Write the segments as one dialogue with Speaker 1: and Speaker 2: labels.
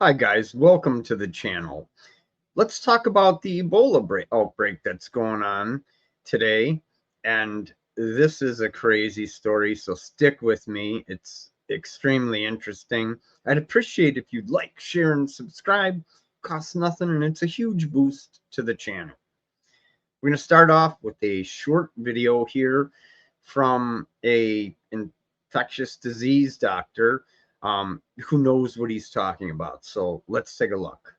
Speaker 1: Hi guys, welcome to the channel. Let's talk about the Ebola outbreak that's going on today. And this is a crazy story, so stick with me. It's extremely interesting. I'd appreciate if you'd like, share, and subscribe. Costs nothing, and it's a huge boost to the channel. We're going to start off with a short video here from a infectious disease doctor who knows what he's talking about. So let's take a look.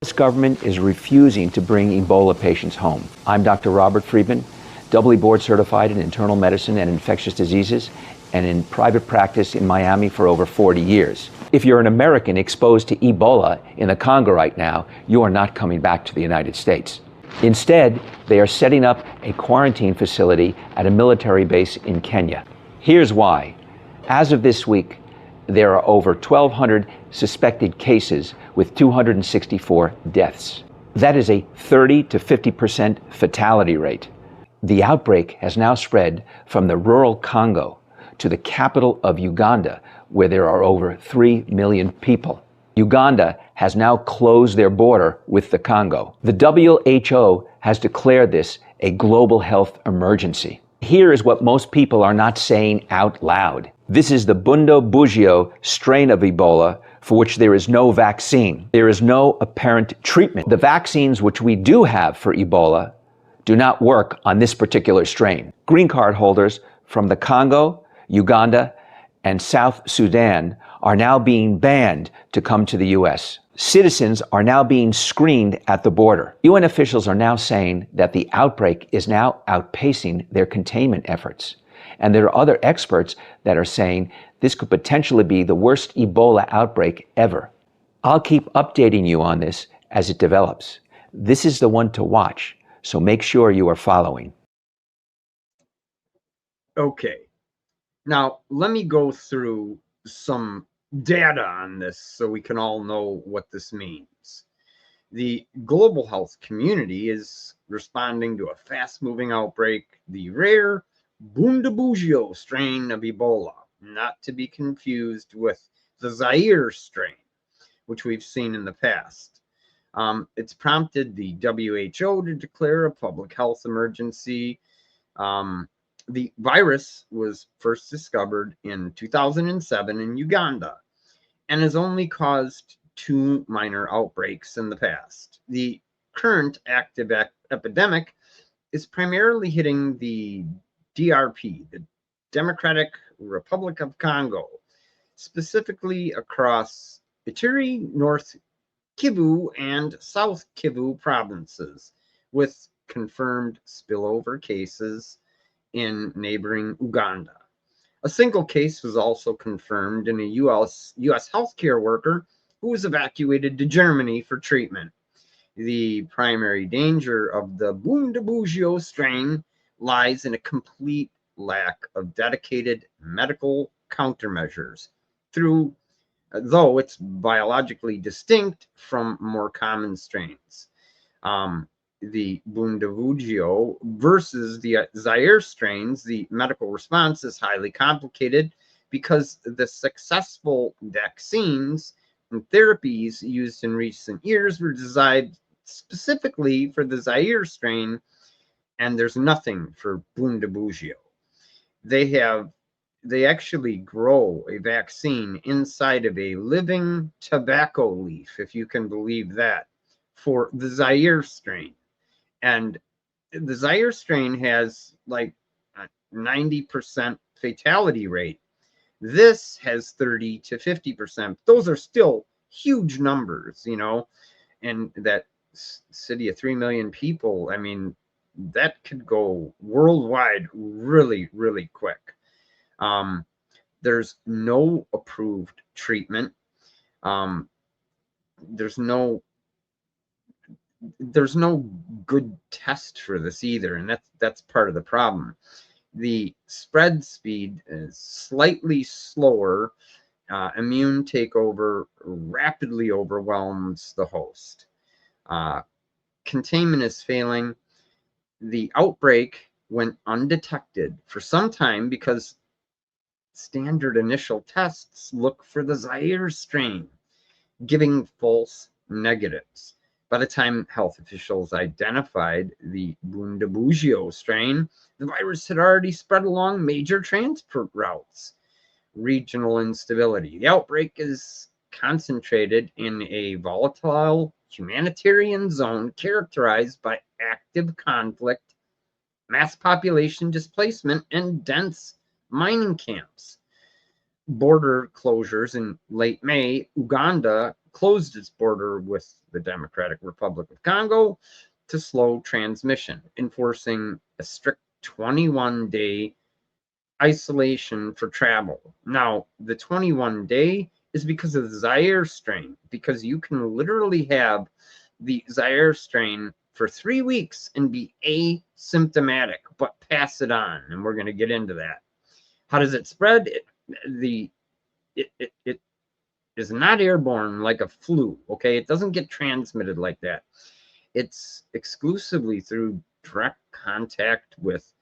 Speaker 2: The government is refusing to bring Ebola patients home. I'm Dr. Robert Friedman, doubly board certified in internal medicine and infectious diseases, and in private practice in Miami for over 40 years. If you're an American exposed to Ebola in the Congo right now, you are not coming back to the United States. Instead, they are setting up a quarantine facility at a military base in Kenya. Here's why. As of this week, there are over 1,200 suspected cases with 264 deaths. That is a 30 to 50% fatality rate. The outbreak has now spread from the rural Congo to the capital of Uganda, where there are over 3 million people. Uganda has now closed their border with the Congo. The WHO has declared this a global health emergency. Here is what most people are not saying out loud. This is the Bundibugyo strain of Ebola for which there is no vaccine. There is no apparent treatment. The vaccines which we do have for Ebola do not work on this particular strain. Green card holders from the Congo, Uganda, and South Sudan are now being banned to come to the U.S. Citizens are now being screened at the border. UN officials are now saying that the outbreak is now outpacing their containment efforts. And there are other experts that are saying this could potentially be the worst Ebola outbreak ever. I'll keep updating you on this as it develops. This is the one to watch, so make sure you are following.
Speaker 1: Okay. Now, let me go through some data on this so we can all know what this means. The global health community is responding to a fast-moving outbreak, the rare Bundibugyo strain of Ebola, not to be confused with the Zaire strain, which we've seen in the past. It's prompted the WHO to declare a public health emergency. The virus was first discovered in 2007 in Uganda and has only caused 2 minor outbreaks in the past. The current active epidemic is primarily hitting the DRP, the Democratic Republic of Congo, specifically across Ituri, North Kivu, and South Kivu provinces, with confirmed spillover cases in neighboring Uganda. A single case was also confirmed in a U.S. healthcare worker who was evacuated to Germany for treatment. The primary danger of the Bundibugyo strain lies in a complete lack of dedicated medical countermeasures, though it's biologically distinct from more common strains. The Bundibugyo versus the Zaire strains, the medical response is highly complicated because the successful vaccines and therapies used in recent years were designed specifically for the Zaire strain, and there's nothing for Bundibugyo. They actually grow a vaccine inside of a living tobacco leaf, if you can believe that, for the Zaire strain. And the Zaire strain has like a 90% fatality rate. This has 30 to 50%. Those are still huge numbers, and that city of 3 million people, I mean, that could go worldwide really, really quick. There's no approved treatment. There's no good test for this either, and that's part of the problem. The spread speed is slightly slower. Immune takeover rapidly overwhelms the host. Containment is failing. The outbreak went undetected for some time because standard initial tests look for the Zaire strain. giving false negatives. By the time health officials identified the Bundibugyo strain, the virus had already spread along major transport routes. Regional instability. The outbreak is concentrated in a volatile humanitarian zone characterized by active conflict, mass population displacement, and dense mining camps. Border closures in late May, Uganda closed its border with the Democratic Republic of Congo to slow transmission, enforcing a strict 21-day isolation for travel. Now, the 21-day is because of the Zaire strain, because you can literally have the Zaire strain for 3 weeks and be asymptomatic, but pass it on. And we're going to get into that. How does it spread? It is not airborne like a flu, okay? It doesn't get transmitted like that. It's exclusively through direct contact with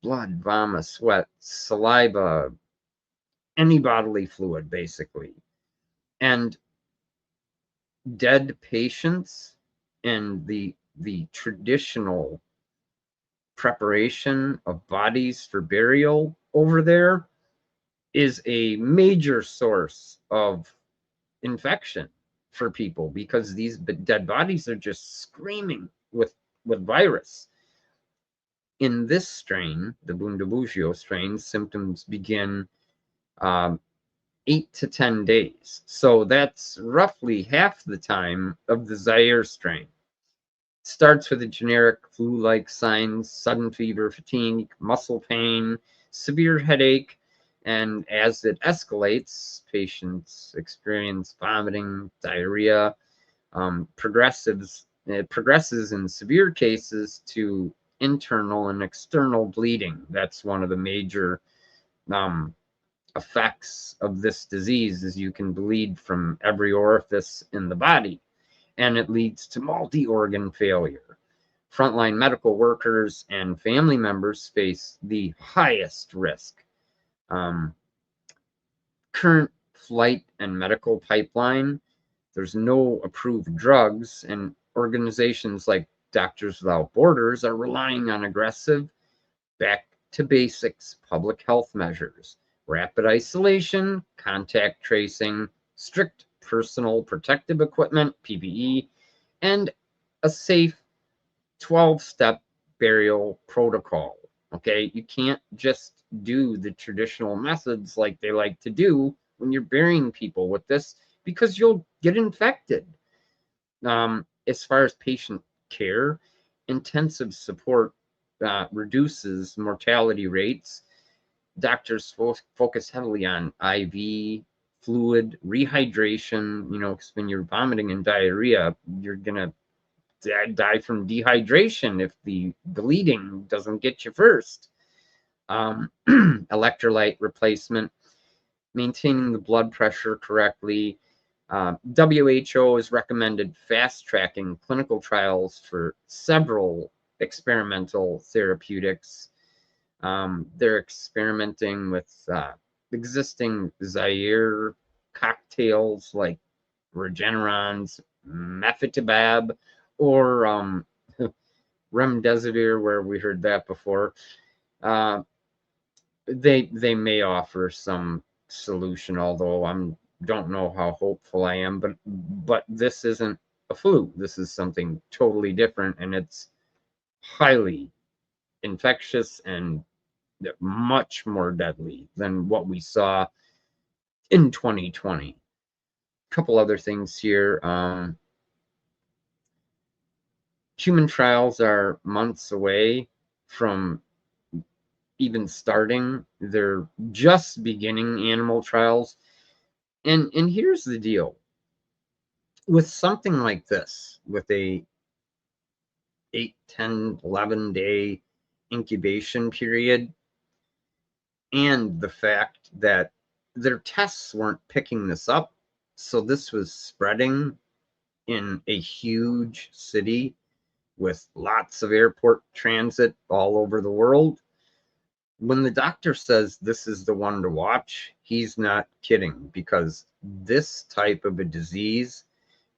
Speaker 1: blood, vomit, sweat, saliva, any bodily fluid, basically. And dead patients and the traditional preparation of bodies for burial over there is a major source of infection for people, because these dead bodies are just screaming with virus. In this strain, the Bundibugyo strain, symptoms begin 8 to 10 days. So that's roughly half the time of the Zaire strain. Starts with a generic flu-like signs, sudden fever, fatigue, muscle pain, severe headache, and as it escalates, patients experience vomiting, diarrhea, progresses in severe cases to internal and external bleeding. That's one of the major effects of this disease, is you can bleed from every orifice in the body, and it leads to multi-organ failure. Frontline medical workers and family members face the highest risk. Current flight and medical pipeline, there's no approved drugs, and organizations like Doctors Without Borders are relying on aggressive, back to basics public health measures: rapid isolation, contact tracing, strict personal protective equipment, PPE, and a safe 12-step burial protocol. Okay, you can't just do the traditional methods like they like to do when you're burying people with this, because you'll get infected. As far as patient care, intensive support reduces mortality rates. Doctors focus heavily on IV fluid rehydration, because when you're vomiting and diarrhea, you're gonna die from dehydration if the bleeding doesn't get you first. Electrolyte replacement, maintaining the blood pressure correctly. WHO has recommended fast-tracking clinical trials for several experimental therapeutics. They're experimenting with existing Zaire cocktails like Regeneron's Mefitabab, or remdesivir, where we heard that before. They may offer some solution, although don't know how hopeful I am. But this isn't a flu. This is something totally different, and it's highly infectious and much more deadly than what we saw in 2020. A couple other things here. Human trials are months away from even starting. They're just beginning animal trials. And here's the deal. With something like this, with a 8, 10, 11-day incubation period, and the fact that their tests weren't picking this up, so this was spreading in a huge city with lots of airport transit all over the world. When the doctor says this is the one to watch, he's not kidding, because this type of a disease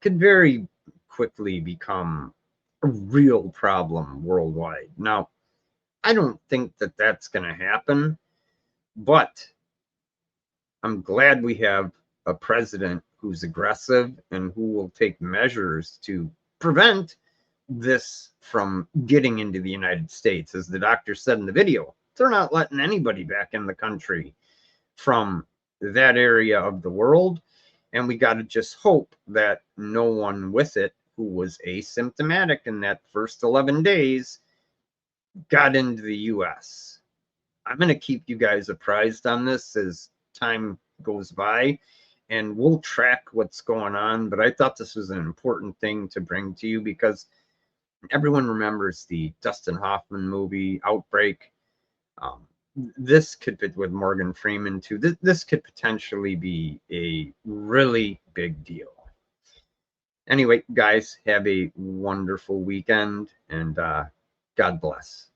Speaker 1: could very quickly become a real problem worldwide. Now, I don't think that that's going to happen, but I'm glad we have a president who's aggressive and who will take measures to prevent this from getting into the United States. As the doctor said in the video, they're not letting anybody back in the country from that area of the world. And we got to just hope that no one with it who was asymptomatic in that first 11 days got into the US. I'm going to keep you guys apprised on this as time goes by, and we'll track what's going on. But I thought this was an important thing to bring to you because everyone remembers the Dustin Hoffman movie Outbreak. This could fit with Morgan Freeman too. This could potentially be a really big deal. Anyway, guys, have a wonderful weekend, and God bless.